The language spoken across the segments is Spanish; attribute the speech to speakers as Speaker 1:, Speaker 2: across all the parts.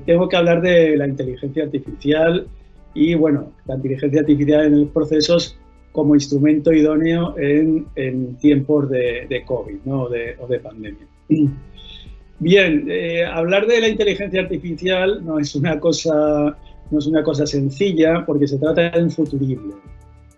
Speaker 1: tengo que hablar de la inteligencia artificial y, bueno, la inteligencia artificial en los procesos como instrumento idóneo en tiempos de COVID, ¿no? o de pandemia. Bien, hablar de la inteligencia artificial no es una cosa sencilla, porque se trata de un futurible.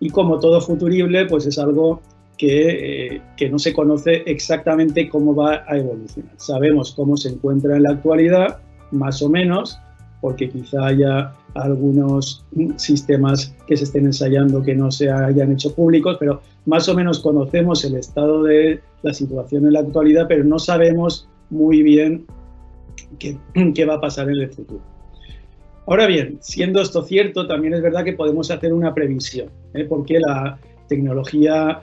Speaker 1: Y como todo futurible, pues es algo que no se conoce exactamente cómo va a evolucionar. Sabemos cómo se encuentra en la actualidad, más o menos, porque quizá haya algunos sistemas que se estén ensayando que no se hayan hecho públicos, pero más o menos conocemos el estado de la situación en la actualidad, pero no sabemos muy bien qué va a pasar en el futuro. Ahora bien, siendo esto cierto, también es verdad que podemos hacer una previsión, porque la tecnología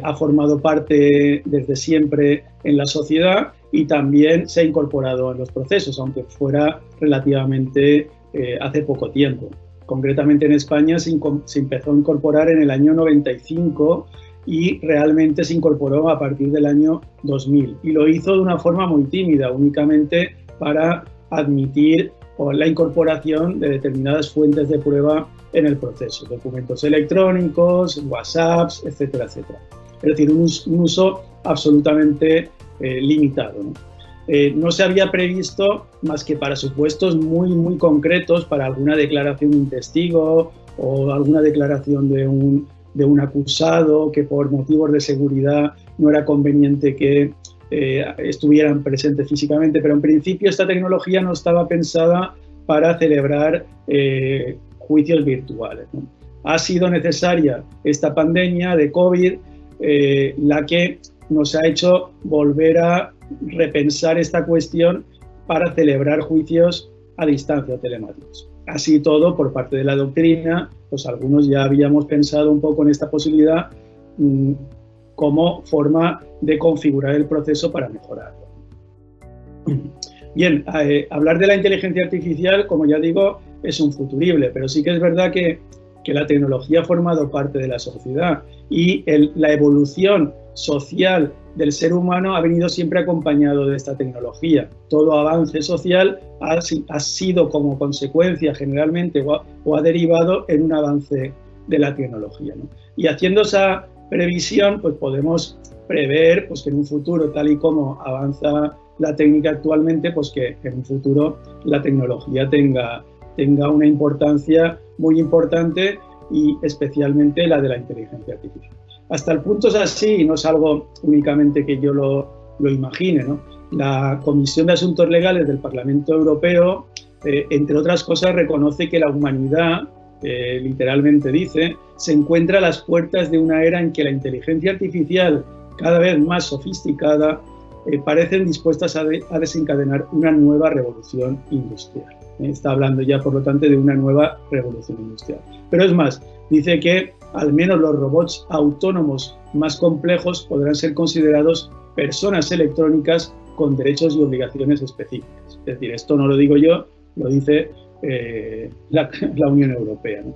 Speaker 1: ha formado parte desde siempre en la sociedad y también se ha incorporado en los procesos, aunque fuera relativamente hace poco tiempo. Concretamente en España se empezó a incorporar en el año 95 y realmente se incorporó a partir del año 2000. Y lo hizo de una forma muy tímida, únicamente para admitir la incorporación de determinadas fuentes de prueba en el proceso, documentos electrónicos, WhatsApps, etcétera, etcétera. Es decir, un uso absolutamente limitado, ¿no? No se había previsto más que para supuestos muy, muy concretos, para alguna declaración de un testigo o alguna declaración de un acusado que por motivos de seguridad no era conveniente que estuvieran presentes físicamente, pero en principio esta tecnología no estaba pensada para celebrar juicios virtuales, ¿no? Ha sido necesaria esta pandemia de COVID la que nos ha hecho volver a repensar esta cuestión para celebrar juicios a distancia telemáticos. Así todo, por parte de la doctrina, pues algunos ya habíamos pensado un poco en esta posibilidad como forma de configurar el proceso para mejorarlo. Bien, hablar de la inteligencia artificial, como ya digo, es un futurible, pero sí que es verdad que la tecnología ha formado parte de la sociedad y la evolución social del ser humano ha venido siempre acompañado de esta tecnología. Todo avance social ha sido como consecuencia generalmente o ha derivado en un avance de la tecnología, ¿no? Y haciendo esa previsión, pues podemos prever pues, que en un futuro, tal y como avanza la técnica actualmente, pues que en un futuro la tecnología tenga una importancia muy importante y especialmente la de la inteligencia artificial. Hasta el punto es así, y no es algo únicamente que yo lo imagine, ¿no? La Comisión de Asuntos Legales del Parlamento Europeo, entre otras cosas, reconoce que la humanidad, literalmente dice, se encuentra a las puertas de una era en que la inteligencia artificial, cada vez más sofisticada, parecen dispuestas a desencadenar una nueva revolución industrial. Está hablando ya, por lo tanto, de una nueva revolución industrial. Pero es más, dice que al menos los robots autónomos más complejos podrán ser considerados personas electrónicas con derechos y obligaciones específicas. Es decir, esto no lo digo yo, lo dice la Unión Europea, ¿no?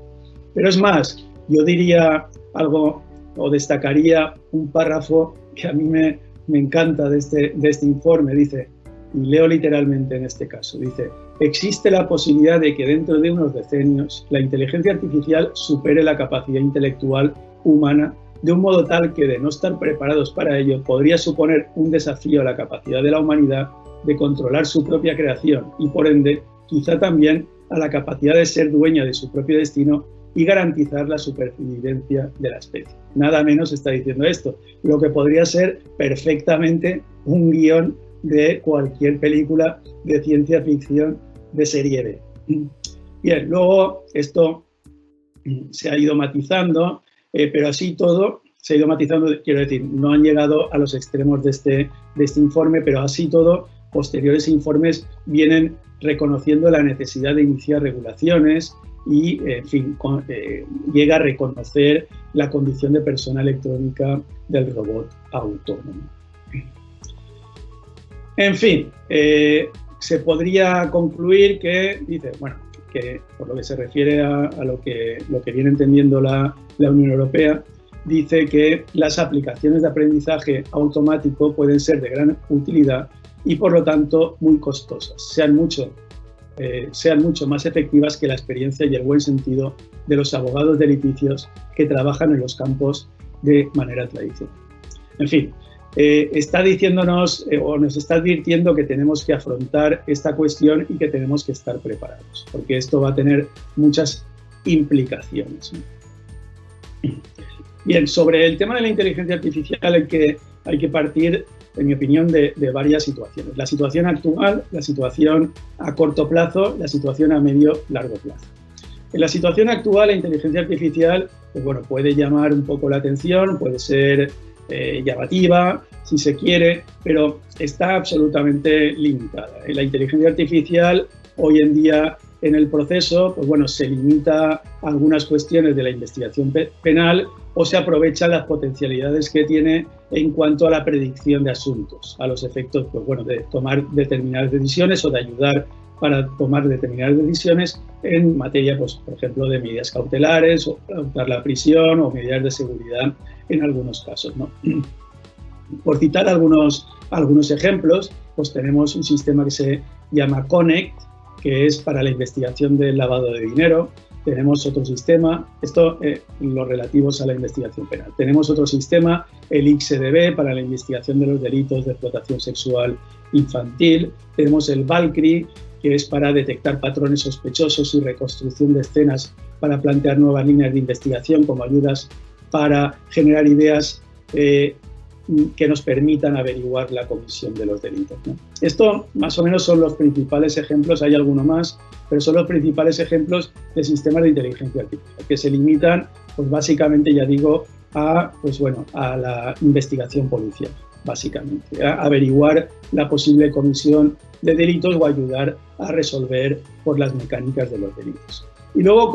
Speaker 1: Pero es más, yo diría algo o destacaría un párrafo que a mí me encanta de este informe. Dice, y leo literalmente en este caso, dice: existe la posibilidad de que dentro de unos decenios la inteligencia artificial supere la capacidad intelectual humana de un modo tal que, de no estar preparados para ello, podría suponer un desafío a la capacidad de la humanidad de controlar su propia creación y, por ende, quizá también a la capacidad de ser dueña de su propio destino y garantizar la supervivencia de la especie. Nada menos está diciendo esto, lo que podría ser perfectamente un guión de cualquier película de ciencia ficción de serie B. Bien, luego esto se ha ido matizando, pero así todo se ha ido matizando, quiero decir, no han llegado a los extremos de este informe, pero así todo, posteriores informes vienen reconociendo la necesidad de iniciar regulaciones y, en fin, llega a reconocer la condición de persona electrónica del robot autónomo. En fin, se podría concluir que, dice, bueno, que por lo que se refiere a lo que viene entendiendo la Unión Europea, dice que las aplicaciones de aprendizaje automático pueden ser de gran utilidad y, por lo tanto, muy costosas. Se han sean mucho más efectivas que la experiencia y el buen sentido de los abogados de litigios que trabajan en los campos de manera tradicional. En fin, está diciéndonos o nos está advirtiendo que tenemos que afrontar esta cuestión y que tenemos que estar preparados, porque esto va a tener muchas implicaciones. Bien, sobre el tema de la inteligencia artificial hay que partir, en mi opinión, de varias situaciones. La situación actual, la situación a corto plazo, la situación a medio-largo plazo. En la situación actual, la inteligencia artificial, pues bueno, puede llamar un poco la atención, puede ser llamativa, si se quiere, pero está absolutamente limitada. La inteligencia artificial hoy en día en el proceso, pues bueno, se limita a algunas cuestiones de la investigación penal o se aprovechan las potencialidades que tiene en cuanto a la predicción de asuntos, a los efectos, pues bueno, de tomar determinadas decisiones o de ayudar para tomar determinadas decisiones en materia, pues, por ejemplo, de medidas cautelares, o adoptar la prisión o medidas de seguridad en algunos casos, ¿no? Por citar algunos ejemplos, pues tenemos un sistema que se llama Connect, que es para la investigación del lavado de dinero. Tenemos otro sistema, esto los relativos a la investigación penal. Tenemos otro sistema, el XDB, para la investigación de los delitos de explotación sexual infantil. Tenemos el Valkyrie, que es para detectar patrones sospechosos y reconstrucción de escenas para plantear nuevas líneas de investigación como ayudas para generar ideas que nos permitan averiguar la comisión de los delitos, ¿no? Esto más o menos son los principales ejemplos, hay alguno más, pero son los principales ejemplos de sistemas de inteligencia artificial que se limitan, pues básicamente, ya digo, a la investigación policial, básicamente, a averiguar la posible comisión de delitos o ayudar a resolver por las mecánicas de los delitos. Y luego,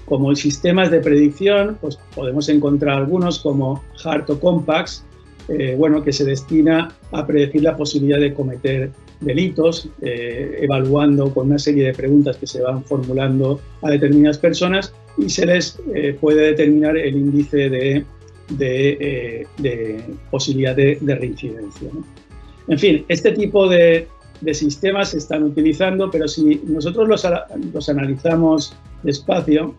Speaker 1: como sistemas de predicción, pues podemos encontrar algunos como HART o COMPAS, que se destina a predecir la posibilidad de cometer delitos, evaluando con una serie de preguntas que se van formulando a determinadas personas y se les puede determinar el índice de posibilidad de reincidencia, ¿no? En fin, este tipo de sistemas se están utilizando, pero si nosotros los analizamos despacio,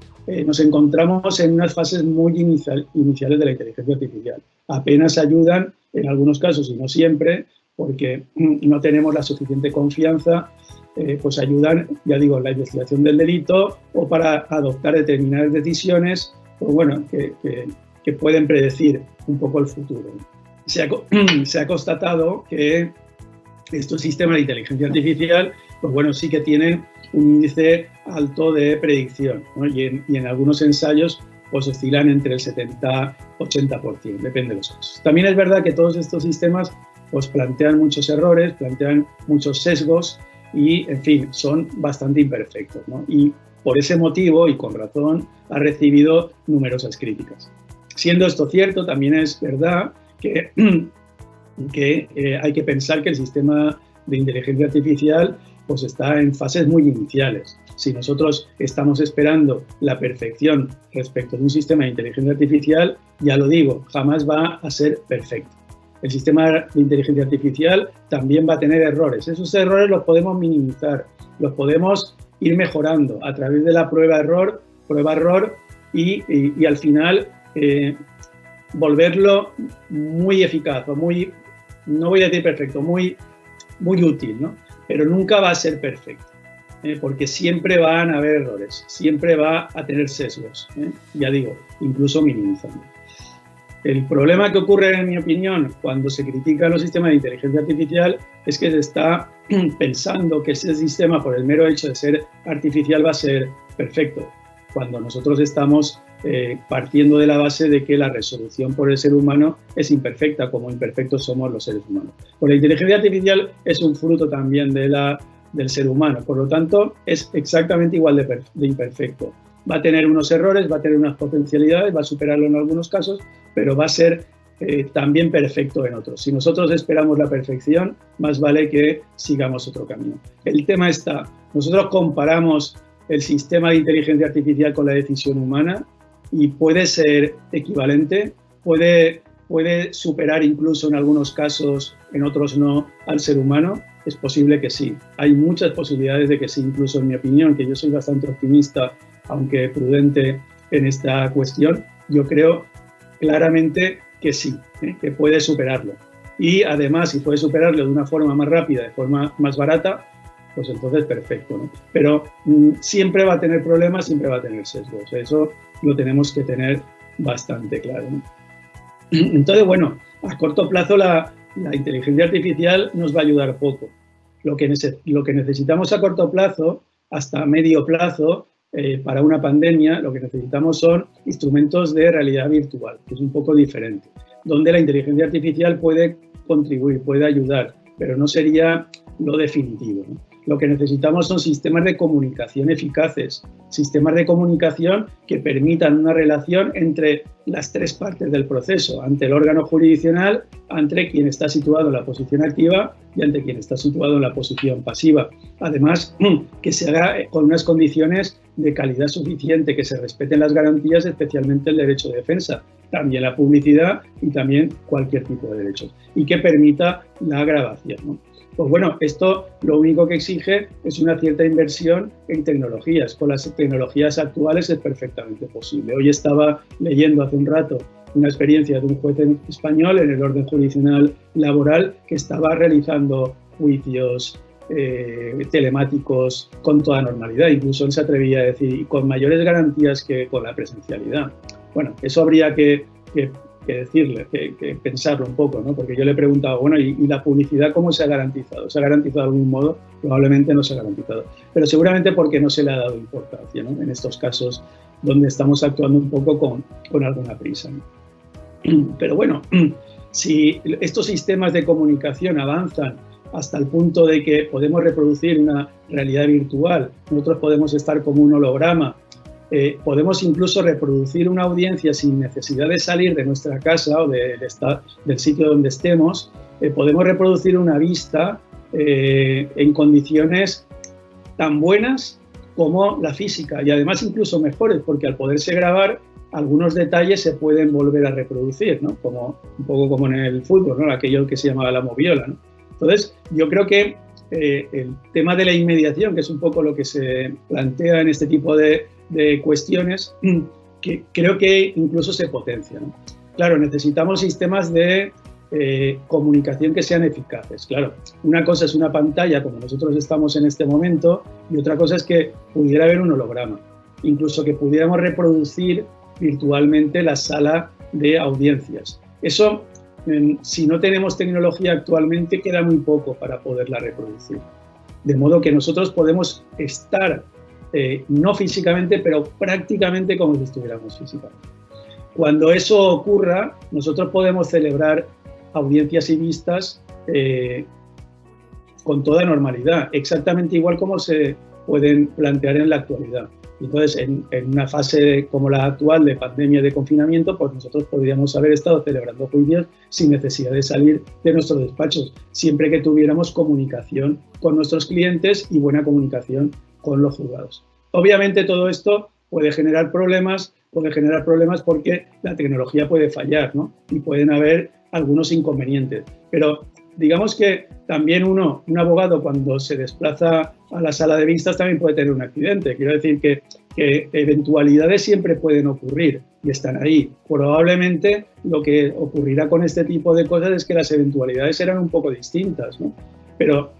Speaker 1: nos encontramos en unas fases muy iniciales de la inteligencia artificial. Apenas ayudan, en algunos casos y no siempre, porque no tenemos la suficiente confianza, pues ayudan, ya digo, en la investigación del delito o para adoptar determinadas decisiones, pues bueno, que pueden predecir un poco el futuro. Se ha constatado que estos sistemas de inteligencia artificial, pues bueno, sí que tienen un índice alto de predicción, ¿no? y en algunos ensayos pues oscilan entre el 70-80%, depende de los casos. También es verdad que todos estos sistemas pues plantean muchos errores, plantean muchos sesgos y, en fin, son bastante imperfectos, ¿no? Y por ese motivo, y con razón, ha recibido numerosas críticas. Siendo esto cierto, también es verdad que hay que pensar que el sistema de inteligencia artificial pues está en fases muy iniciales. Si nosotros estamos esperando la perfección respecto de un sistema de inteligencia artificial, ya lo digo, jamás va a ser perfecto. El sistema de inteligencia artificial también va a tener errores. Esos errores los podemos minimizar, los podemos ir mejorando a través de la prueba-error y al final volverlo muy eficaz o muy, no voy a decir perfecto, muy útil, ¿no? Pero nunca va a ser perfecto, porque siempre van a haber errores, siempre va a tener sesgos, ya digo, incluso minimizando. El problema que ocurre, en mi opinión, cuando se critican los sistemas de inteligencia artificial es que se está pensando que ese sistema, por el mero hecho de ser artificial, va a ser perfecto, cuando nosotros estamos partiendo de la base de que la resolución por el ser humano es imperfecta, como imperfectos somos los seres humanos. Pues la inteligencia artificial es un fruto también del ser humano, por lo tanto es exactamente igual de imperfecto. Va a tener unos errores, va a tener unas potencialidades, va a superarlo en algunos casos, pero va a ser también perfecto en otros. Si nosotros esperamos la perfección, más vale que sigamos otro camino. El tema está, nosotros comparamos el sistema de inteligencia artificial con la decisión humana y puede ser equivalente, puede puede superar incluso en algunos casos, en otros no, al ser humano? Es posible que sí. Hay muchas posibilidades de que sí, incluso en mi opinión, que yo soy bastante optimista, aunque prudente en esta cuestión, yo creo claramente que sí, que puede superarlo. Y además, si puede superarlo de una forma más rápida, de forma más barata, pues entonces perfecto, ¿no? Pero siempre va a tener problemas, siempre va a tener sesgos. Eso lo tenemos que tener bastante claro, ¿no? Entonces, bueno, a corto plazo la inteligencia artificial nos va a ayudar poco. Lo que necesitamos a corto plazo, hasta medio plazo, para una pandemia, lo que necesitamos son instrumentos de realidad virtual, que es un poco diferente, donde la inteligencia artificial puede contribuir, puede ayudar, pero no sería lo definitivo, ¿no? Lo que necesitamos son sistemas de comunicación eficaces, sistemas de comunicación que permitan una relación entre las tres partes del proceso, ante el órgano jurisdiccional, ante quien está situado en la posición activa y ante quien está situado en la posición pasiva. Además, que se haga con unas condiciones de calidad suficiente, que se respeten las garantías, especialmente el derecho de defensa, también la publicidad y también cualquier tipo de derechos, y que permita la grabación, ¿no? Pues bueno, esto lo único que exige es una cierta inversión en tecnologías. Con las tecnologías actuales es perfectamente posible. Hoy estaba leyendo hace un rato una experiencia de un juez español en el orden jurisdiccional laboral que estaba realizando juicios telemáticos con toda normalidad. Incluso él se atrevía a decir, con mayores garantías que con la presencialidad. Bueno, eso habría que decirle, que pensarlo un poco, ¿no? Porque yo le he preguntado, bueno, ¿y la publicidad cómo se ha garantizado? ¿Se ha garantizado de algún modo? Probablemente no se ha garantizado, pero seguramente porque no se le ha dado importancia, ¿no? En estos casos donde estamos actuando un poco con alguna prisa, ¿no? Pero bueno, si estos sistemas de comunicación avanzan hasta el punto de que podemos reproducir una realidad virtual, nosotros podemos estar como un holograma, podemos incluso reproducir una audiencia sin necesidad de salir de nuestra casa o del sitio donde estemos, podemos reproducir una vista en condiciones tan buenas como la física y además incluso mejores, porque al poderse grabar algunos detalles se pueden volver a reproducir, ¿no? Un poco como en el fútbol, ¿no? Aquello que se llamaba la moviola, ¿no? Entonces, yo creo que el tema de la inmediación, que es un poco lo que se plantea en este tipo de cuestiones, que creo que incluso se potencia, ¿no? Claro, necesitamos sistemas de comunicación que sean eficaces. Claro, una cosa es una pantalla como nosotros estamos en este momento y otra cosa es que pudiera haber un holograma, incluso que pudiéramos reproducir virtualmente la sala de audiencias. Eso, si no tenemos tecnología actualmente, queda muy poco para poderla reproducir. De modo que nosotros podemos estar no físicamente, pero prácticamente como si estuviéramos físicamente. Cuando eso ocurra, nosotros podemos celebrar audiencias y vistas con toda normalidad, exactamente igual como se pueden plantear en la actualidad. Entonces, en una fase como la actual de pandemia, de confinamiento, pues nosotros podríamos haber estado celebrando juicios sin necesidad de salir de nuestros despachos, siempre que tuviéramos comunicación con nuestros clientes y buena comunicación con los juzgados. Obviamente todo esto puede generar problemas porque la tecnología puede fallar, ¿no? Y pueden haber algunos inconvenientes. Pero digamos que también un abogado cuando se desplaza a la sala de vistas también puede tener un accidente. Quiero decir que eventualidades siempre pueden ocurrir y están ahí. Probablemente lo que ocurrirá con este tipo de cosas es que las eventualidades serán un poco distintas, ¿no? Pero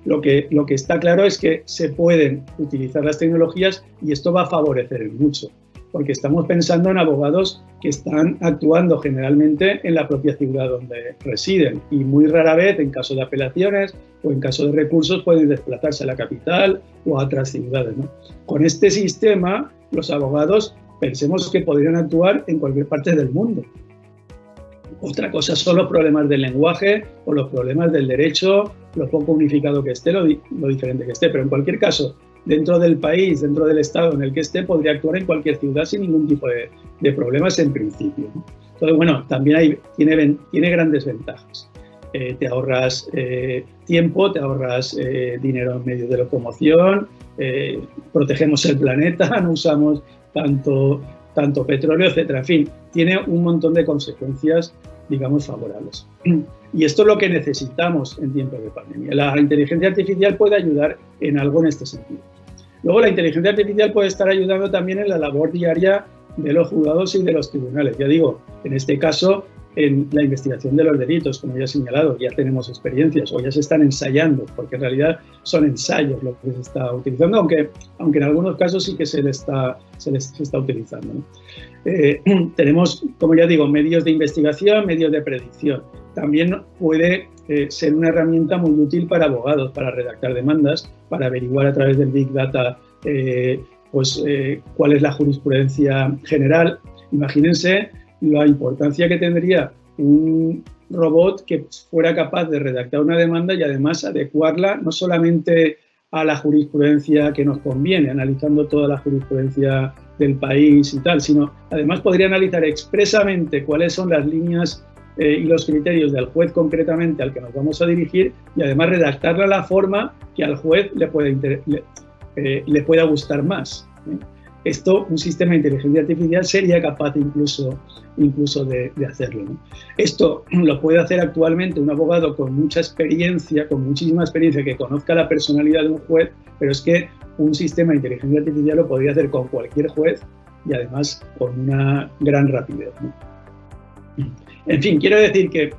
Speaker 1: lo que está claro es que se pueden utilizar las tecnologías y esto va a favorecer mucho, porque estamos pensando en abogados que están actuando generalmente en la propia ciudad donde residen y muy rara vez, en caso de apelaciones o en caso de recursos, pueden desplazarse a la capital o a otras ciudades, ¿no? Con este sistema, los abogados pensemos que podrían actuar en cualquier parte del mundo. Otra cosa son los problemas del lenguaje o los problemas del derecho, lo poco unificado que esté, lo diferente que esté, pero en cualquier caso, dentro del país, dentro del estado en el que esté, podría actuar en cualquier ciudad sin ningún tipo de problemas en principio, ¿no? Entonces, bueno, también tiene grandes ventajas. Te ahorras tiempo, te ahorras dinero en medios de locomoción, protegemos el planeta, no usamos tanto petróleo, etcétera. En fin, tiene un montón de consecuencias digamos, favorables. Y esto es lo que necesitamos en tiempos de pandemia. La inteligencia artificial puede ayudar en algo en este sentido. Luego, la inteligencia artificial puede estar ayudando también en la labor diaria de los juzgados y de los tribunales. Ya digo, en este caso, en la investigación de los delitos, como ya he señalado, ya tenemos experiencias o ya se están ensayando, porque en realidad son ensayos lo que se está utilizando, aunque en algunos casos sí que se está utilizando, ¿no? Tenemos, como ya digo, medios de investigación, medios de predicción. También puede ser una herramienta muy útil para abogados, para redactar demandas, para averiguar a través del Big Data cuál es la jurisprudencia general. Imagínense la importancia que tendría un robot que fuera capaz de redactar una demanda y además adecuarla no solamente a la jurisprudencia que nos conviene, analizando toda la jurisprudencia del país y tal, sino además podría analizar expresamente cuáles son las líneas y los criterios del juez concretamente al que nos vamos a dirigir y además redactarla a la forma que al juez le pueda gustar más. Esto, un sistema de inteligencia artificial sería capaz incluso de hacerlo, ¿no? Esto lo puede hacer actualmente un abogado con mucha experiencia, con muchísima experiencia, que conozca la personalidad de un juez, pero es que un sistema de inteligencia artificial lo podría hacer con cualquier juez y además con una gran rapidez, ¿no? En fin, quiero decir que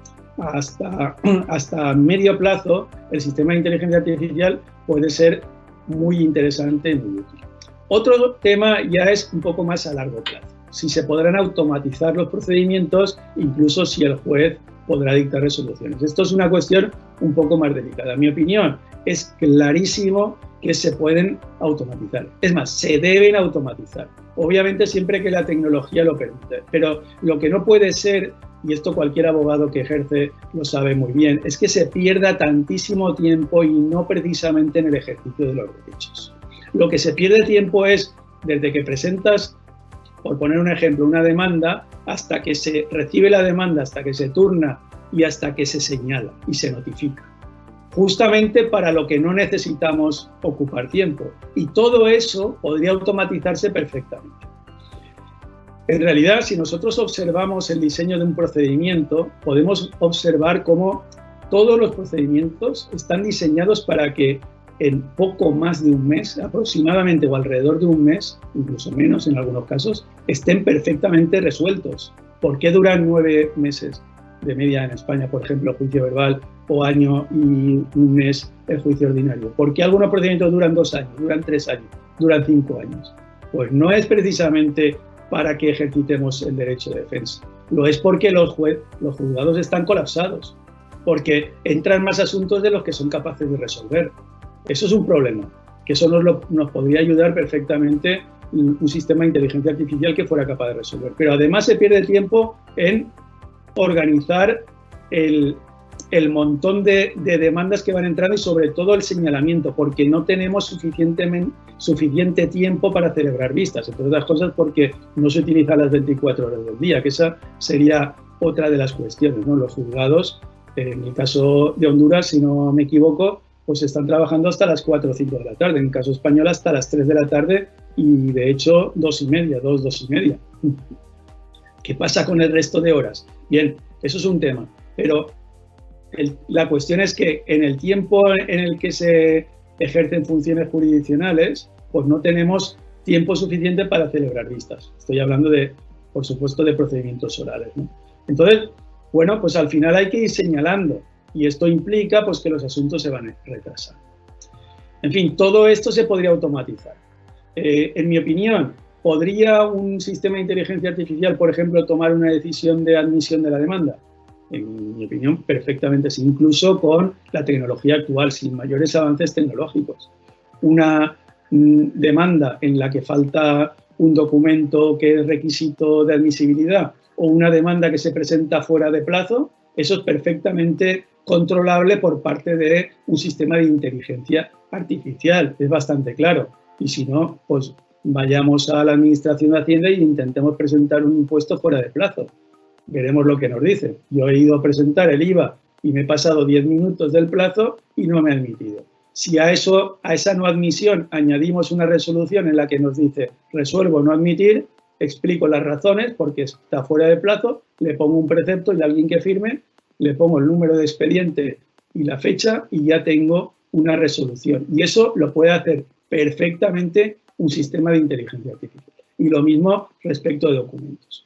Speaker 1: hasta medio plazo el sistema de inteligencia artificial puede ser muy interesante y muy útil. Otro tema ya es un poco más a largo plazo. Si se podrán automatizar los procedimientos, incluso si el juez podrá dictar resoluciones. Esto es una cuestión un poco más delicada. Mi opinión es clarísimo que se pueden automatizar. Es más, se deben automatizar. Obviamente siempre que la tecnología lo permite. Pero lo que no puede ser, y esto cualquier abogado que ejerce lo sabe muy bien, es que se pierda tantísimo tiempo y no precisamente en el ejercicio de los derechos. Lo que se pierde tiempo es desde que presentas, por poner un ejemplo, una demanda, hasta que se recibe la demanda, hasta que se turna y hasta que se señala y se notifica. Justamente para lo que no necesitamos ocupar tiempo. Y todo eso podría automatizarse perfectamente. En realidad, si nosotros observamos el diseño de un procedimiento, podemos observar cómo todos los procedimientos están diseñados para que en poco más de un mes, aproximadamente o alrededor de un mes, incluso menos en algunos casos, estén perfectamente resueltos. ¿Por qué duran 9 meses de media en España, por ejemplo, el juicio verbal, o año y un mes el juicio ordinario? ¿Por qué algunos procedimientos duran 2 años, duran 3 años, duran 5 años? Pues no es precisamente para que ejercitemos el derecho de defensa. Lo es porque los juzgados están colapsados, porque entran más asuntos de los que son capaces de resolver. Eso es un problema, que eso nos podría ayudar perfectamente un sistema de inteligencia artificial que fuera capaz de resolver. Pero además se pierde tiempo en organizar el montón de demandas que van entrando y sobre todo el señalamiento, porque no tenemos suficiente tiempo para celebrar vistas, entre otras cosas porque no se utilizan las 24 horas del día, que esa sería otra de las cuestiones, ¿no? Los juzgados, en el caso de Honduras, si no me equivoco, pues están trabajando hasta las 4 o 5 de la tarde, en el caso español hasta las 3 de la tarde y de hecho 2:30. ¿Qué pasa con el resto de horas? Bien, eso es un tema, pero la cuestión es que en el tiempo en el que se ejercen funciones jurisdiccionales, pues no tenemos tiempo suficiente para celebrar vistas. Estoy hablando por supuesto, de procedimientos orales, ¿no? Entonces, bueno, pues al final hay que ir señalando y esto implica pues que los asuntos se van retrasando. En fin, todo esto se podría automatizar. En mi opinión, ¿podría un sistema de inteligencia artificial, por ejemplo, tomar una decisión de admisión de la demanda? En mi opinión, perfectamente sí, incluso con la tecnología actual, sin mayores avances tecnológicos. Una demanda en la que falta un documento que es requisito de admisibilidad o una demanda que se presenta fuera de plazo, eso es perfectamente controlable por parte de un sistema de inteligencia artificial, es bastante claro. Y si no, pues vayamos a la Administración de Hacienda e intentemos presentar un impuesto fuera de plazo. Veremos lo que nos dice. Yo he ido a presentar el IVA y me he pasado 10 minutos del plazo y no me ha admitido. Si a esa no admisión añadimos una resolución en la que nos dice resuelvo no admitir, explico las razones porque está fuera de plazo, le pongo un precepto y alguien que firme, le pongo el número de expediente y la fecha y ya tengo una resolución. Y eso lo puede hacer perfectamente un sistema de inteligencia artificial. Y lo mismo respecto de documentos.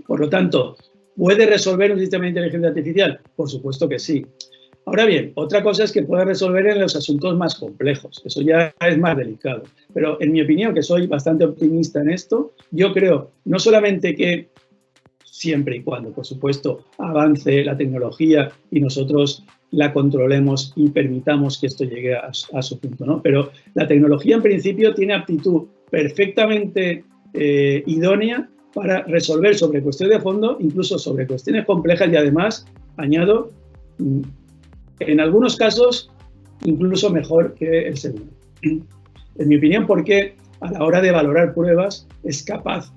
Speaker 1: Por lo tanto, ¿puede resolver un sistema de inteligencia artificial? Por supuesto que sí. Ahora bien, otra cosa es que puede resolver en los asuntos más complejos. Eso ya es más delicado. Pero en mi opinión, que soy bastante optimista en esto, yo creo no solamente que siempre y cuando, por supuesto, avance la tecnología y nosotros la controlemos y permitamos que esto llegue a su punto, ¿no? Pero la tecnología, en principio, tiene aptitud perfectamente idónea para resolver sobre cuestiones de fondo, incluso sobre cuestiones complejas y, además, añado, en algunos casos, incluso mejor que el ser humano. En mi opinión, porque a la hora de valorar pruebas es capaz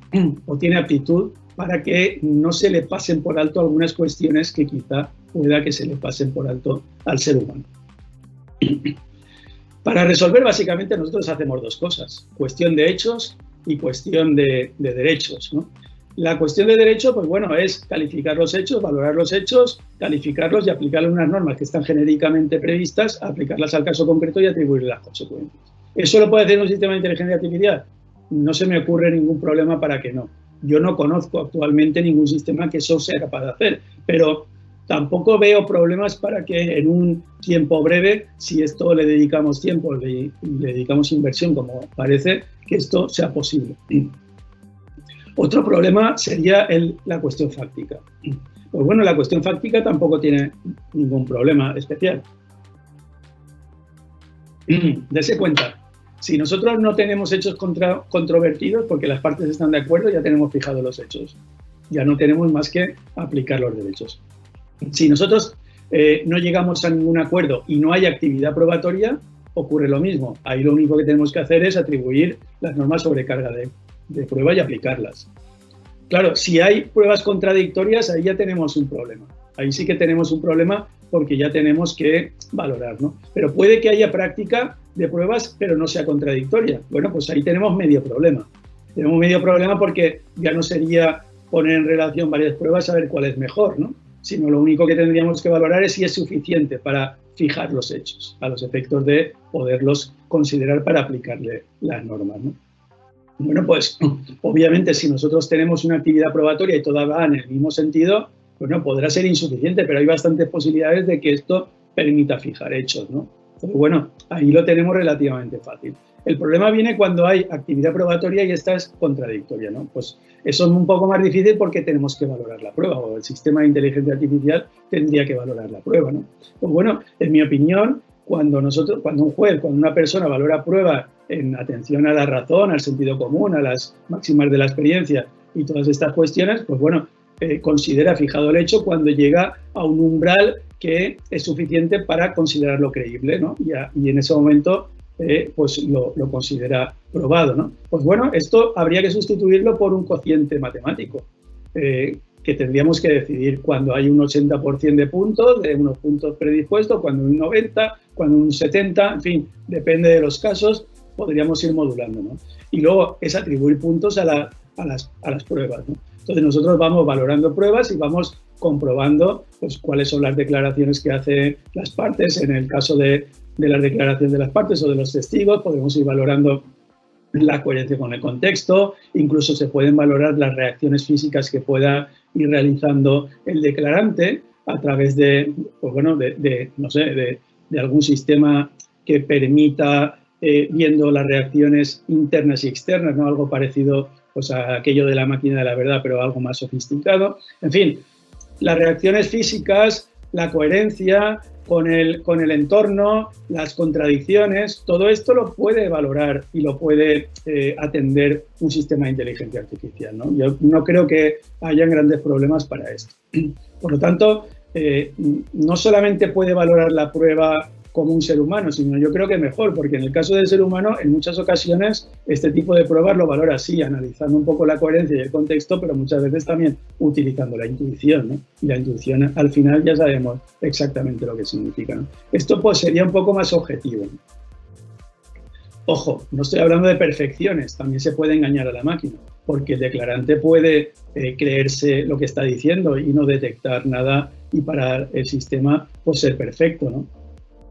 Speaker 1: o tiene aptitud para que no se le pasen por alto algunas cuestiones que quizá pueda que se le pasen por alto al ser humano. Para resolver, básicamente, nosotros hacemos dos cosas: cuestión de hechos y cuestión de derechos, ¿no? La cuestión de derecho, pues bueno, es calificar los hechos, valorar los hechos, calificarlos y aplicarle unas normas que están genéricamente previstas, aplicarlas al caso concreto y atribuirle las consecuencias. ¿Eso lo puede hacer un sistema de inteligencia artificial? No se me ocurre ningún problema para que no. Yo no conozco actualmente ningún sistema que eso sea capaz de hacer, pero tampoco veo problemas para que en un tiempo breve, si esto le dedicamos tiempo, le dedicamos inversión, como parece, que esto sea posible. Otro problema sería la cuestión fáctica. Pues bueno, la cuestión fáctica tampoco tiene ningún problema especial. Dese cuenta, si nosotros no tenemos hechos controvertidos, porque las partes están de acuerdo, ya tenemos fijados los hechos. Ya no tenemos más que aplicar los derechos. Si nosotros no llegamos a ningún acuerdo y no hay actividad probatoria, ocurre lo mismo. Ahí lo único que tenemos que hacer es atribuir las normas sobre carga de prueba y aplicarlas. Claro, si hay pruebas contradictorias, ahí ya tenemos un problema. Ahí sí que tenemos un problema porque ya tenemos que valorar, ¿no? Pero puede que haya práctica de pruebas, pero no sea contradictoria. Bueno, pues ahí tenemos medio problema. Tenemos medio problema porque ya no sería poner en relación varias pruebas a ver cuál es mejor, ¿no? Sino lo único que tendríamos que valorar es si es suficiente para fijar los hechos, a los efectos de poderlos considerar para aplicarle las normas, ¿no? Bueno, pues obviamente si nosotros tenemos una actividad probatoria y toda va en el mismo sentido, bueno, podrá ser insuficiente, pero hay bastantes posibilidades de que esto permita fijar hechos, ¿no? Entonces, bueno, ahí lo tenemos relativamente fácil. El problema viene cuando hay actividad probatoria y esta es contradictoria, ¿no? Pues eso es un poco más difícil porque tenemos que valorar la prueba, o el sistema de inteligencia artificial tendría que valorar la prueba, ¿no? Pues bueno, en mi opinión, cuando un juez, cuando una persona valora prueba en atención a la razón, al sentido común, a las máximas de la experiencia y todas estas cuestiones, pues bueno, considera fijado el hecho cuando llega a un umbral que es suficiente para considerarlo creíble, ¿no? Y en ese momento pues lo considera probado, ¿no? Pues bueno, esto habría que sustituirlo por un cociente matemático, que tendríamos que decidir cuando hay un 80% de puntos, de unos puntos predispuestos, cuando un 90, cuando un 70, en fin, depende de los casos, podríamos ir modulando, ¿no? Y luego es atribuir puntos a las pruebas, ¿no? Entonces nosotros vamos valorando pruebas y vamos comprobando pues, cuáles son las declaraciones que hacen las partes. En el caso de las declaraciones de las partes o de los testigos, podemos ir valorando la coherencia con el contexto, incluso se pueden valorar las reacciones físicas que pueda ir realizando el declarante a través de, pues bueno, no sé, de algún sistema que permita, viendo las reacciones internas y externas, ¿no? Algo parecido pues, a aquello de la máquina de la verdad, pero algo más sofisticado. En fin, las reacciones físicas, la coherencia con el entorno, las contradicciones, todo esto lo puede valorar y lo puede atender un sistema de inteligencia artificial, ¿no? Yo no creo que hayan grandes problemas para esto. Por lo tanto, no solamente puede valorar la prueba como un ser humano, sino yo creo que mejor, porque en el caso del ser humano, en muchas ocasiones, este tipo de pruebas lo valora así, analizando un poco la coherencia y el contexto, pero muchas veces también utilizando la intuición, ¿no? Y la intuición, al final, ya sabemos exactamente lo que significa, ¿no? Esto, pues, sería un poco más objetivo, ¿no? Ojo, no estoy hablando de perfecciones, también se puede engañar a la máquina. porque el declarante puede creerse lo que está diciendo y no detectar nada y para el sistema pues ser perfecto, ¿no?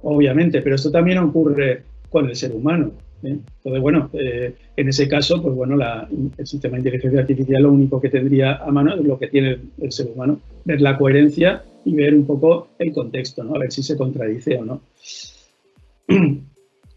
Speaker 1: Obviamente, pero esto también ocurre con el ser humano, ¿eh? Entonces, bueno, en ese caso, pues bueno, el sistema de inteligencia artificial lo único que tendría a mano es lo que tiene el ser humano, ver la coherencia y ver un poco el contexto, ¿no? A ver si se contradice o no.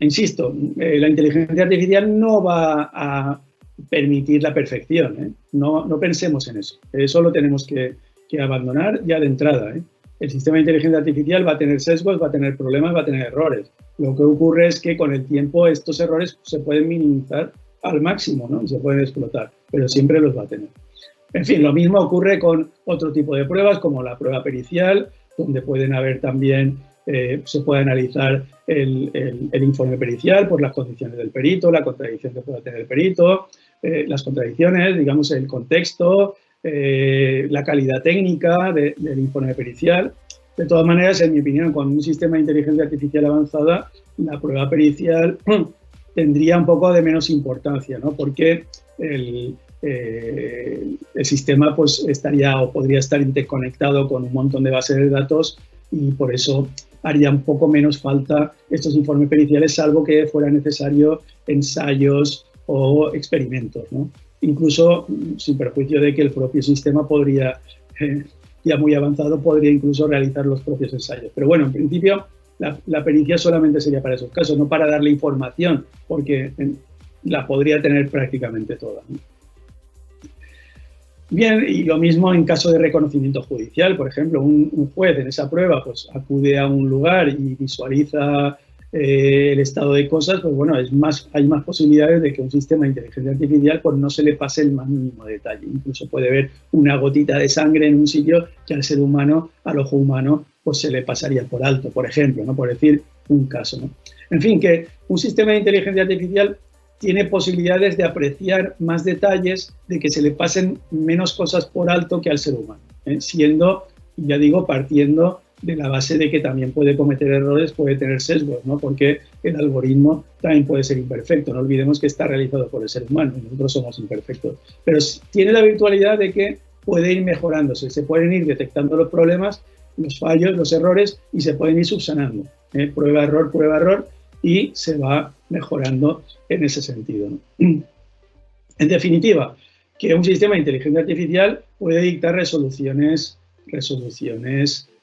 Speaker 1: Insisto, la inteligencia artificial no va a permitir la perfección, ¿eh? No pensemos en eso. Eso lo tenemos que abandonar ya de entrada, ¿eh? El sistema de inteligencia artificial va a tener sesgos, va a tener problemas, va a tener errores. Lo que ocurre es que con el tiempo estos errores se pueden minimizar al máximo, ¿no? Y se pueden explotar, pero siempre los va a tener. En fin, lo mismo ocurre con otro tipo de pruebas, como la prueba pericial, donde pueden haber también, se puede analizar el informe pericial por las condiciones del perito, la contradicción que pueda tener el perito, las contradicciones, digamos, el contexto, la calidad técnica del informe pericial. De todas maneras, en mi opinión, con un sistema de inteligencia artificial avanzada, la prueba pericial tendría un poco de menos importancia, ¿no? Porque el sistema pues estaría o podría estar interconectado con un montón de bases de datos y por eso haría un poco menos falta estos informes periciales, salvo que fuera necesario ensayos o experimentos, ¿no? Incluso, sin perjuicio de que el propio sistema podría, ya muy avanzado, podría incluso realizar los propios ensayos. Pero bueno, en principio, la pericia solamente sería para esos casos, no para darle información, porque la podría tener prácticamente toda, ¿no? Bien, y lo mismo en caso de reconocimiento judicial, por ejemplo, un juez en esa prueba pues acude a un lugar y visualiza el estado de cosas, pues bueno, hay más posibilidades de que un sistema de inteligencia artificial pues no se le pase el más mínimo detalle. Incluso puede ver una gotita de sangre en un sitio que al ser humano, al ojo humano, pues se le pasaría por alto, por ejemplo, ¿no? Por decir un caso, ¿no? En fin, que un sistema de inteligencia artificial tiene posibilidades de apreciar más detalles, de que se le pasen menos cosas por alto que al ser humano, ¿eh? Siendo, ya digo, partiendo de la base de que también puede cometer errores, puede tener sesgos, ¿no? Porque el algoritmo también puede ser imperfecto. No olvidemos que está realizado por el ser humano y nosotros somos imperfectos. Pero tiene la virtualidad de que puede ir mejorándose, se pueden ir detectando los problemas, los fallos, los errores y se pueden ir subsanando, ¿eh? Prueba, error, y se va mejorando en ese sentido, ¿no? En definitiva, que un sistema de inteligencia artificial puede dictar resoluciones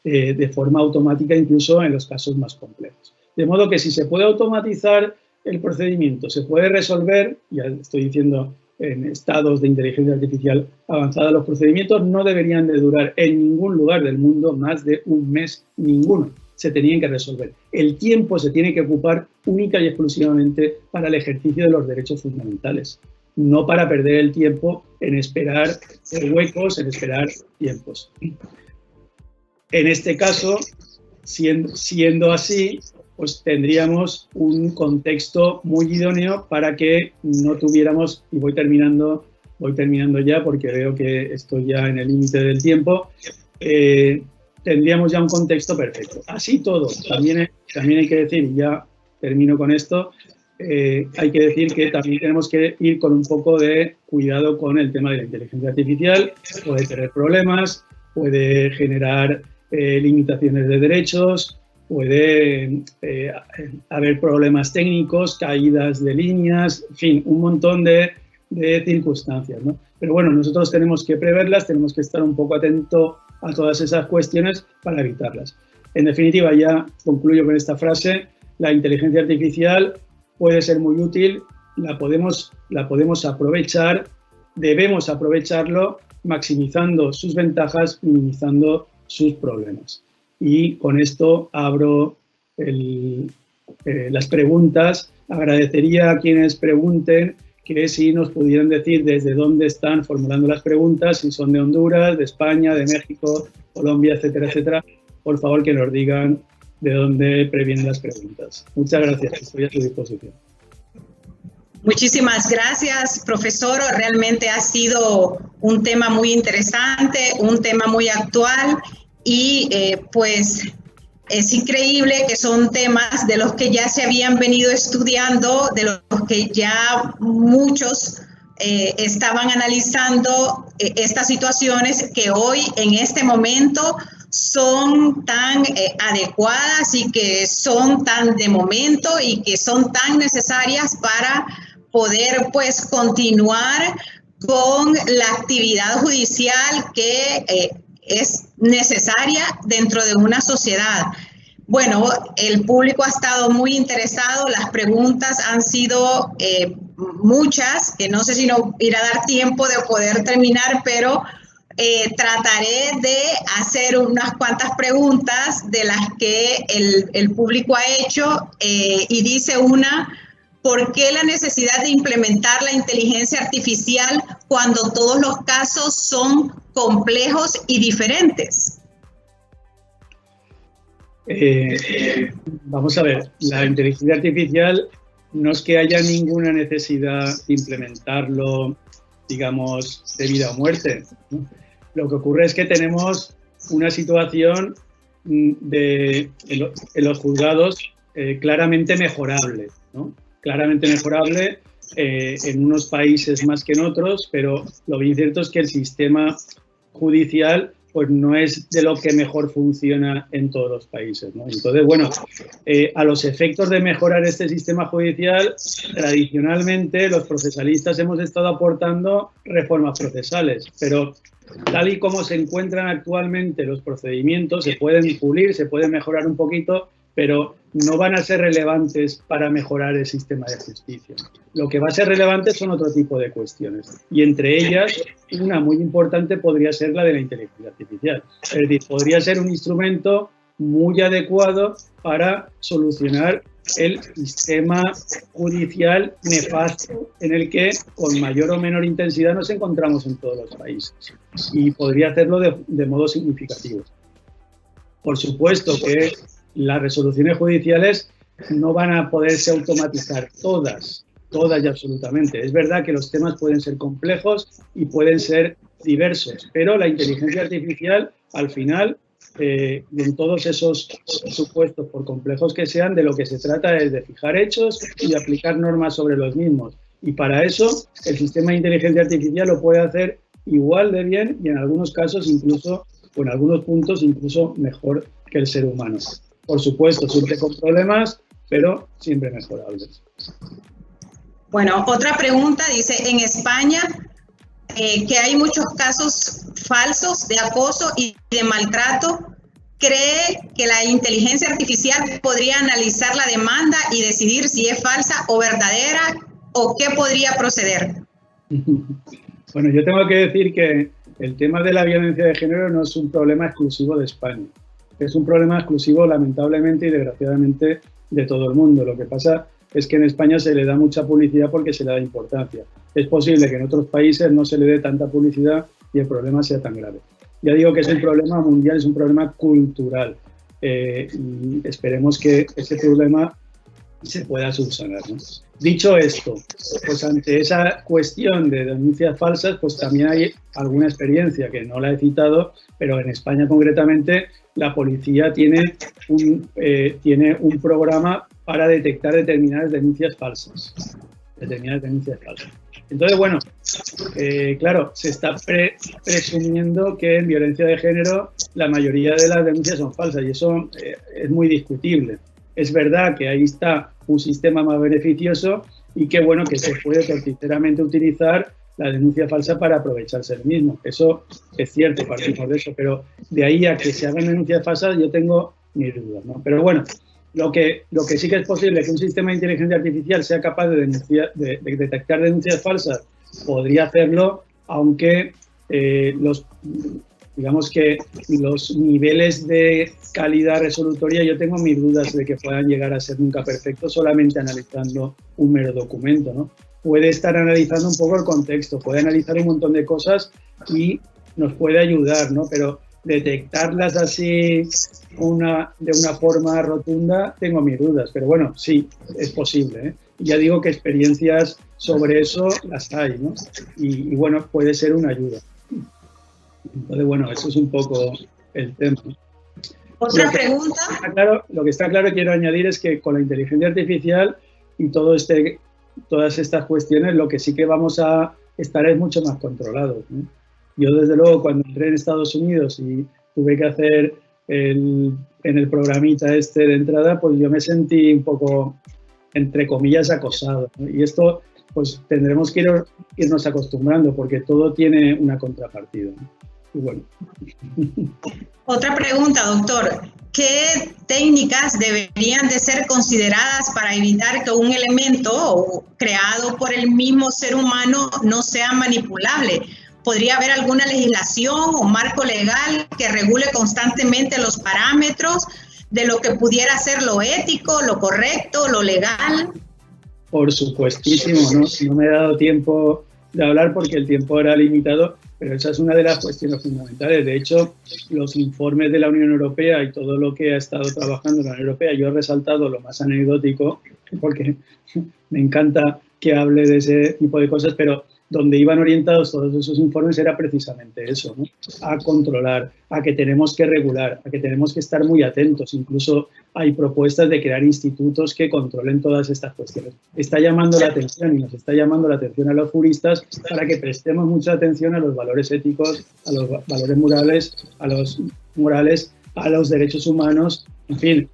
Speaker 1: de forma automática, incluso en los casos más complejos. De modo que si se puede automatizar el procedimiento, se puede resolver, ya estoy diciendo en estados de inteligencia artificial avanzada, los procedimientos no deberían de durar en ningún lugar del mundo más de un mes, ninguno. Se tenían que resolver. El tiempo se tiene que ocupar única y exclusivamente para el ejercicio de los derechos fundamentales, no para perder el tiempo en esperar huecos, en esperar tiempos. En este caso, siendo así, pues tendríamos un contexto muy idóneo para que no tuviéramos, y voy terminando ya porque veo que estoy ya en el límite del tiempo, tendríamos ya un contexto perfecto. Así todo, también hay que decir, y ya termino con esto, hay que decir que también tenemos que ir con un poco de cuidado con el tema de la inteligencia artificial. Puede tener problemas, puede generar limitaciones de derechos, puede haber problemas técnicos, caídas de líneas, en fin, un montón de circunstancias, ¿no? Pero bueno, nosotros tenemos que preverlas, tenemos que estar un poco atentos a todas esas cuestiones para evitarlas. En definitiva, ya concluyo con esta frase: la inteligencia artificial puede ser muy útil, la podemos aprovechar, debemos aprovecharlo maximizando sus ventajas, minimizando sus problemas. Y con esto abro las preguntas. Agradecería a quienes pregunten que si nos pudieran decir desde dónde están formulando las preguntas, si son de Honduras, de España, de México, Colombia, etcétera, etcétera. Por favor, que nos digan de dónde previenen las preguntas. Muchas gracias, estoy a su disposición.
Speaker 2: Muchísimas gracias, profesor. Realmente ha sido un tema muy interesante, un tema muy actual y pues es increíble que son temas de los que ya se habían venido estudiando, de los que ya muchos estaban analizando estas situaciones que hoy, en este momento, son tan adecuadas y que son tan de momento y que son tan necesarias para poder, pues, continuar con la actividad judicial que es necesaria dentro de una sociedad. Bueno, el público ha estado muy interesado, las preguntas han sido muchas, que no sé si nos irá a dar tiempo de poder terminar, pero trataré de hacer unas cuantas preguntas de las que el público ha hecho y dice una: ¿por qué la necesidad de implementar la inteligencia artificial cuando todos los casos son complejos y diferentes?
Speaker 1: Vamos a ver, la inteligencia artificial no es que haya ninguna necesidad de implementarlo, digamos, de vida o muerte, ¿no? Lo que ocurre es que tenemos una situación en los juzgados claramente mejorable, ¿no? Claramente mejorable en unos países más que en otros, pero lo bien cierto es que el sistema judicial pues no es de lo que mejor funciona en todos los países, ¿no? Entonces, bueno, a los efectos de mejorar este sistema judicial, tradicionalmente los procesalistas hemos estado aportando reformas procesales, pero tal y como se encuentran actualmente los procedimientos, se pueden pulir, se pueden mejorar un poquito, pero no van a ser relevantes para mejorar el sistema de justicia. Lo que va a ser relevante son otro tipo de cuestiones, y entre ellas, una muy importante podría ser la de la inteligencia artificial. Es decir, podría ser un instrumento muy adecuado para solucionar el sistema judicial nefasto en el que, con mayor o menor intensidad, nos encontramos en todos los países. Y podría hacerlo de modo significativo. Por supuesto que las resoluciones judiciales no van a poderse automatizar todas y absolutamente. Es verdad que los temas pueden ser complejos y pueden ser diversos, pero la inteligencia artificial, al final, en todos esos supuestos, por complejos que sean, de lo que se trata es de fijar hechos y de aplicar normas sobre los mismos. Y para eso, el sistema de inteligencia artificial lo puede hacer igual de bien y en algunos casos incluso, o en algunos puntos, incluso mejor que el ser humano. Por supuesto, siempre con problemas, pero siempre mejorables.
Speaker 2: Bueno, otra pregunta dice: en España, que hay muchos casos falsos de acoso y de maltrato, ¿cree que la inteligencia artificial podría analizar la demanda y decidir si es falsa o verdadera, o qué podría proceder?
Speaker 1: Bueno, yo tengo que decir que el tema de la violencia de género no es un problema exclusivo de España. Es un problema exclusivo, lamentablemente y desgraciadamente, de todo el mundo. Lo que pasa es que en España se le da mucha publicidad porque se le da importancia. Es posible que en otros países no se le dé tanta publicidad y el problema sea tan grave. Ya digo que es un problema mundial, es un problema cultural. Y esperemos que ese problema se pueda subsanar, ¿no? Dicho esto, pues ante esa cuestión de denuncias falsas, pues también hay alguna experiencia que no la he citado, pero en España concretamente la policía tiene un programa para detectar determinadas denuncias falsas. Entonces, bueno, claro, se está presumiendo que en violencia de género la mayoría de las denuncias son falsas y eso es muy discutible. Es verdad que ahí está un sistema más beneficioso y que, bueno, que se puede torticeramente utilizar la denuncia falsa para aprovecharse del mismo. Eso es cierto, partimos de eso, pero de ahí a que se hagan denuncias falsas yo tengo mis dudas, ¿no? Pero bueno, lo que sí que es posible es que un sistema de inteligencia artificial sea capaz de detectar denuncias falsas, podría hacerlo, aunque digamos que los niveles de calidad resolutoria, yo tengo mis dudas de que puedan llegar a ser nunca perfectos solamente analizando un mero documento, ¿no? Puede estar analizando un poco el contexto, puede analizar un montón de cosas y nos puede ayudar, ¿no? Pero detectarlas así de una forma rotunda, tengo mis dudas. Pero bueno, sí, es posible, ¿eh? Ya digo que experiencias sobre eso las hay, ¿no? Y bueno, puede ser una ayuda. Entonces, bueno, eso es un poco el tema.
Speaker 2: ¿Otra pregunta?
Speaker 1: Lo que está claro, quiero añadir, es que con la inteligencia artificial y todas estas cuestiones, lo que sí que vamos a estaréis mucho más controlados, ¿no? Yo, desde luego, cuando entré en Estados Unidos y tuve que hacer en el programita este de entrada, pues yo me sentí un poco, entre comillas, acosado, ¿no? Y esto, pues tendremos que irnos acostumbrando, porque todo tiene una contrapartida, ¿no? Y bueno.
Speaker 2: Otra pregunta, doctor. ¿Qué técnicas deberían de ser consideradas para evitar que un elemento creado por el mismo ser humano no sea manipulable? ¿Podría haber alguna legislación o marco legal que regule constantemente los parámetros de lo que pudiera ser lo ético, lo correcto, lo legal?
Speaker 1: Por supuestísimo, no me he dado tiempo de hablar porque el tiempo era limitado, pero esa es una de las cuestiones fundamentales. De hecho, los informes de la Unión Europea y todo lo que ha estado trabajando la Unión Europea, yo he resaltado lo más anecdótico, porque me encanta que hable de ese tipo de cosas, pero donde iban orientados todos esos informes era precisamente eso, ¿no? A controlar, a que tenemos que regular, a que tenemos que estar muy atentos. Incluso hay propuestas de crear institutos que controlen todas estas cuestiones. Está llamando la atención, y nos está llamando la atención a los juristas, para que prestemos mucha atención a los valores éticos, a los valores morales, a los derechos humanos, en fin,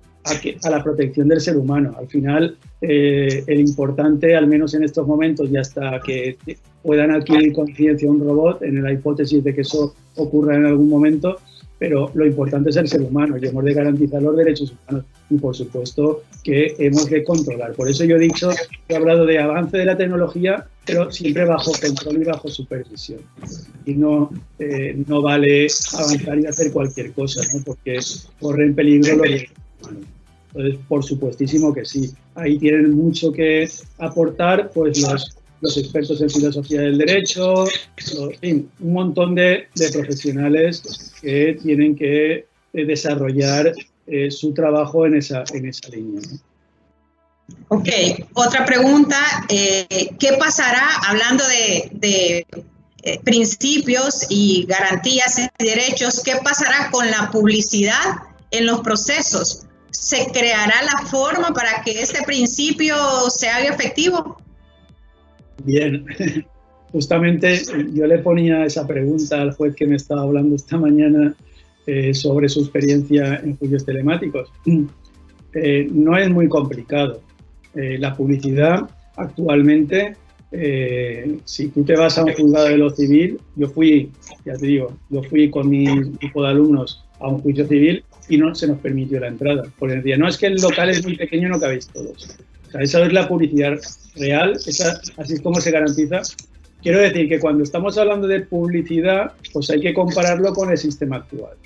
Speaker 1: a la protección del ser humano. Al final, el importante, al menos en estos momentos, y hasta que puedan adquirir conciencia un robot, en la hipótesis de que eso ocurra en algún momento, pero lo importante es el ser humano, y hemos de garantizar los derechos humanos, y por supuesto que hemos de controlar. Por eso yo he hablado de avance de la tecnología, pero siempre bajo control y bajo supervisión. Y no vale avanzar y hacer cualquier cosa, ¿no? Porque corre en peligro los derechos humanos. Entonces, por supuestísimo que sí. Ahí tienen mucho que aportar, pues los expertos en filosofía del derecho, en fin, un montón de profesionales que tienen que desarrollar su trabajo en esa línea, ¿no?
Speaker 2: Ok, otra pregunta. ¿Qué pasará, hablando de principios y garantías y derechos, qué pasará con la publicidad en los procesos? ¿Se creará la forma para que este principio se haga efectivo?
Speaker 1: Bien, justamente yo le ponía esa pregunta al juez que me estaba hablando esta mañana sobre su experiencia en juicios telemáticos. No es muy complicado. La publicidad actualmente, si tú te vas a un juzgado de lo civil, yo fui con mi grupo de alumnos a un juicio civil y no se nos permitió la entrada, porque decía, no, es que el local es muy pequeño, no cabéis todos. O sea, esa es la publicidad real, así es como se garantiza. Quiero decir que cuando estamos hablando de publicidad, pues hay que compararlo con el sistema actual.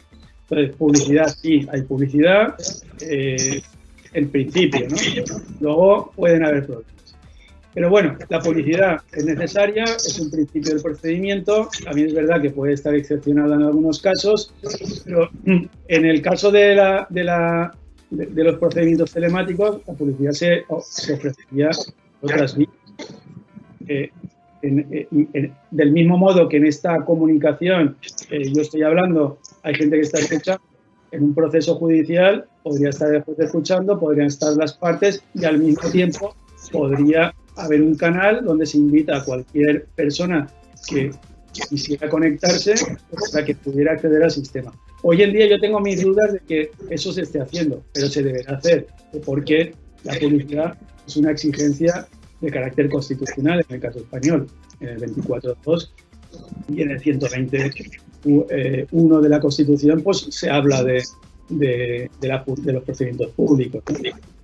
Speaker 1: Entonces, publicidad, sí, hay publicidad, en principio, ¿no? Luego pueden haber problemas. Pero bueno, la publicidad es necesaria, es un principio del procedimiento. También es verdad que puede estar excepcionada en algunos casos, pero en el caso de los procedimientos telemáticos, la publicidad se ofrecería otras vías. Del mismo modo que en esta comunicación yo estoy hablando, hay gente que está escuchando. En un proceso judicial podría estar el juez escuchando, podrían estar las partes, y al mismo tiempo podría haber un canal donde se invita a cualquier persona que quisiera conectarse para que pudiera acceder al sistema. Hoy en día yo tengo mis dudas de que eso se esté haciendo, pero se deberá hacer, porque la publicidad es una exigencia de carácter constitucional en el caso español, en el 24.2 y en el 120.1 de la Constitución, pues se habla de los procedimientos públicos.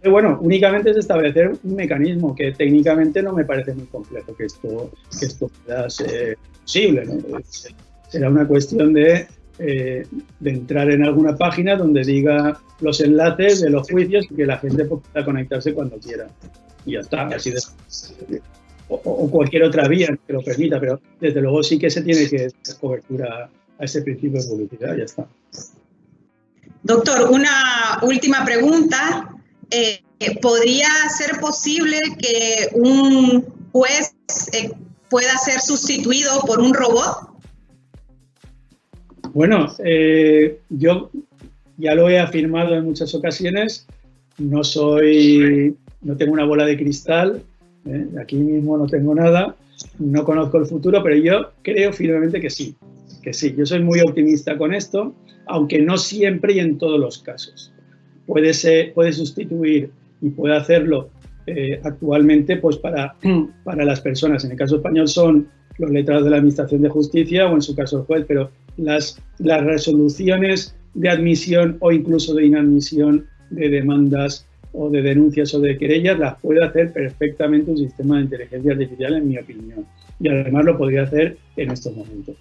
Speaker 1: Pero bueno, únicamente es establecer un mecanismo que técnicamente no me parece muy complejo que esto pueda ser posible, ¿no? Será una cuestión de entrar en alguna página donde diga los enlaces de los juicios y que la gente pueda conectarse cuando quiera. Y ya está, así de... O cualquier otra vía que lo permita, pero desde luego sí que se tiene que dar cobertura a ese principio de publicidad, ya está.
Speaker 2: Doctor, una última pregunta. ¿Podría ser posible que un juez pueda ser sustituido por un robot?
Speaker 1: Bueno, yo ya lo he afirmado en muchas ocasiones. No tengo una bola de cristal, aquí mismo no tengo nada, no conozco el futuro, pero yo creo firmemente que sí, yo soy muy optimista con esto, aunque no siempre y en todos los casos. Puede sustituir y puede hacerlo actualmente pues para las personas. En el caso español son los letrados de la Administración de Justicia o en su caso el juez, pero las resoluciones de admisión o incluso de inadmisión de demandas o de denuncias o de querellas las puede hacer perfectamente un sistema de inteligencia artificial, en mi opinión. Y además lo podría hacer en estos momentos.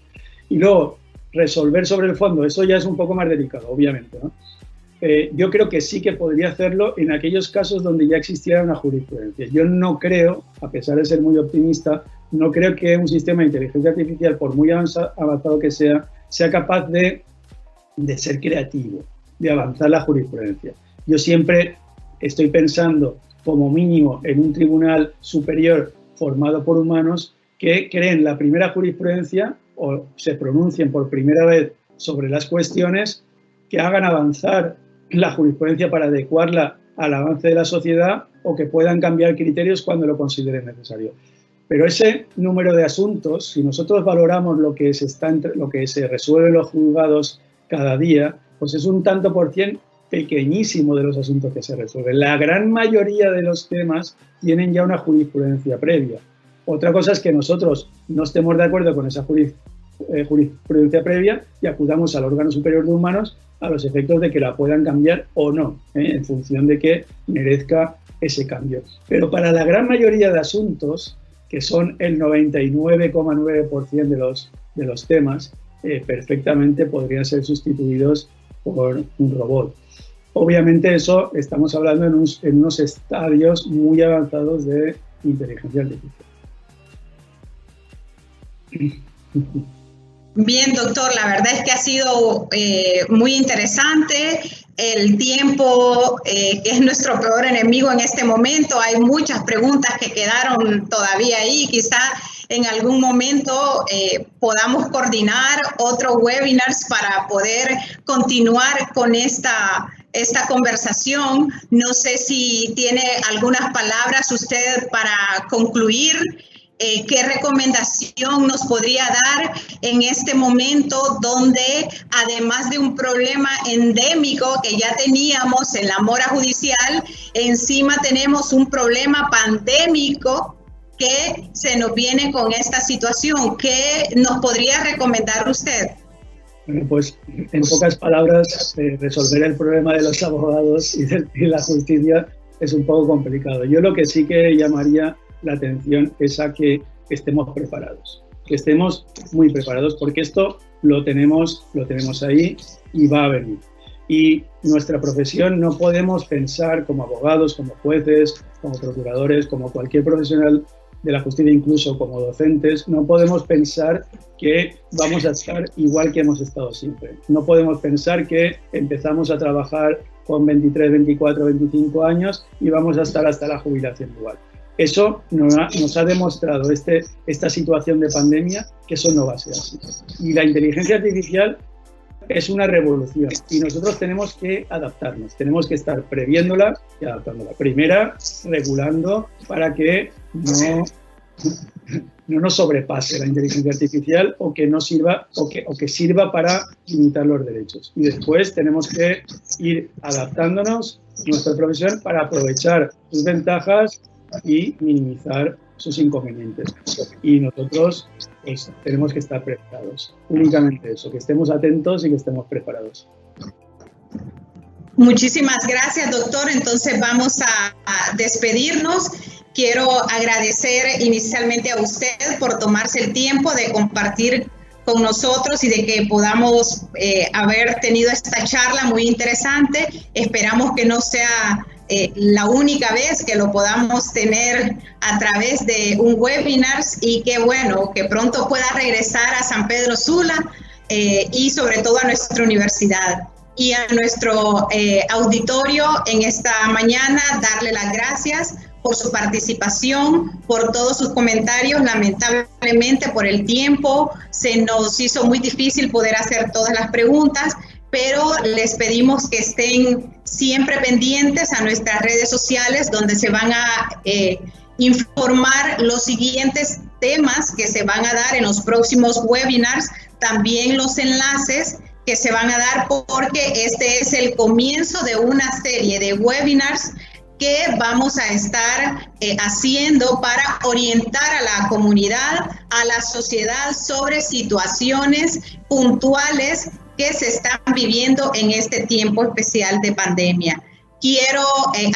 Speaker 1: Y luego, resolver sobre el fondo, eso ya es un poco más delicado, obviamente, ¿no? Yo creo que sí que podría hacerlo en aquellos casos donde ya existiera una jurisprudencia. Yo no creo, a pesar de ser muy optimista, no creo que un sistema de inteligencia artificial, por muy avanzado que sea capaz de ser creativo, de avanzar la jurisprudencia. Yo siempre estoy pensando, como mínimo, en un tribunal superior formado por humanos que creen la primera jurisprudencia o se pronuncien por primera vez sobre las cuestiones que hagan avanzar la jurisprudencia para adecuarla al avance de la sociedad o que puedan cambiar criterios cuando lo consideren necesario. Pero ese número de asuntos, si nosotros valoramos lo que se resuelve en los juzgados cada día, pues es un tanto por cien pequeñísimo de los asuntos que se resuelven. La gran mayoría de los temas tienen ya una jurisprudencia previa. Otra cosa es que nosotros no estemos de acuerdo con esa jurisprudencia previa y acudamos al órgano superior de humanos a los efectos de que la puedan cambiar o no, en función de que merezca ese cambio. Pero para la gran mayoría de asuntos, que son el 99,9% de los temas, perfectamente podrían ser sustituidos por un robot. Obviamente eso estamos hablando en unos estadios muy avanzados de inteligencia artificial.
Speaker 2: Bien, doctor, la verdad es que ha sido muy interesante. El tiempo, que es nuestro peor enemigo en este momento. Hay muchas preguntas que quedaron todavía ahí. Quizá en algún momento podamos coordinar otros webinars para poder continuar con esta conversación. No sé si tiene algunas palabras usted para concluir. ¿Qué recomendación nos podría dar en este momento donde, además de un problema endémico que ya teníamos en la mora judicial, encima tenemos un problema pandémico que se nos viene con esta situación? ¿Qué nos podría recomendar usted?
Speaker 1: Bueno, pues en pocas palabras, resolver el problema de los abogados y de la justicia es un poco complicado. Yo lo que sí que llamaría la atención es a que estemos preparados, que estemos muy preparados, porque esto lo tenemos ahí y va a venir. Y nuestra profesión no podemos pensar como abogados, como jueces, como procuradores, como cualquier profesional de la justicia, incluso como docentes, no podemos pensar que vamos a estar igual que hemos estado siempre. No podemos pensar que empezamos a trabajar con 23, 24, 25 años y vamos a estar hasta la jubilación igual. Eso nos ha demostrado esta situación de pandemia que eso no va a ser así. Y la inteligencia artificial es una revolución y nosotros tenemos que adaptarnos, tenemos que estar previéndola y adaptándola. Primera, regulando para que no nos sobrepase la inteligencia artificial o que no sirva o que sirva para limitar los derechos. Y después tenemos que ir adaptándonos nuestra profesión para aprovechar sus ventajas y minimizar sus inconvenientes. Y nosotros pues, tenemos que estar preparados. Únicamente eso, que estemos atentos y que estemos preparados.
Speaker 2: Muchísimas gracias, doctor. Entonces vamos a despedirnos. Quiero agradecer inicialmente a usted por tomarse el tiempo de compartir con nosotros y de que podamos haber tenido esta charla muy interesante. Esperamos que no sea la única vez que lo podamos tener a través de un webinar y que bueno, que pronto pueda regresar a San Pedro Sula y sobre todo a nuestra universidad. Y a nuestro auditorio en esta mañana, darle las gracias por su participación, por todos sus comentarios. Lamentablemente por el tiempo se nos hizo muy difícil poder hacer todas las preguntas, pero les pedimos que estén siempre pendientes a nuestras redes sociales donde se van a informar los siguientes temas que se van a dar en los próximos webinars, también los enlaces que se van a dar, porque este es el comienzo de una serie de webinars que vamos a estar haciendo para orientar a la comunidad, a la sociedad sobre situaciones puntuales que se están viviendo en este tiempo especial de pandemia. Quiero,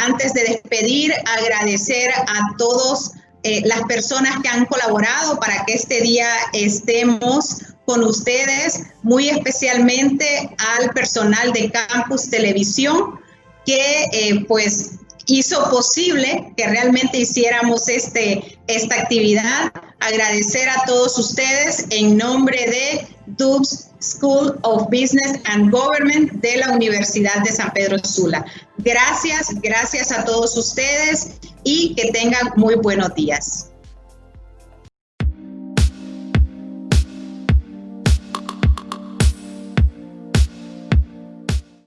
Speaker 2: antes de despedir, agradecer a todos las personas que han colaborado para que este día estemos con ustedes, muy especialmente al personal de Campus Televisión, que pues hizo posible que realmente hiciéramos esta actividad. Agradecer a todos ustedes en nombre de DUBS School of Business and Government de la Universidad de San Pedro Sula. Gracias a todos ustedes y que tengan muy buenos días.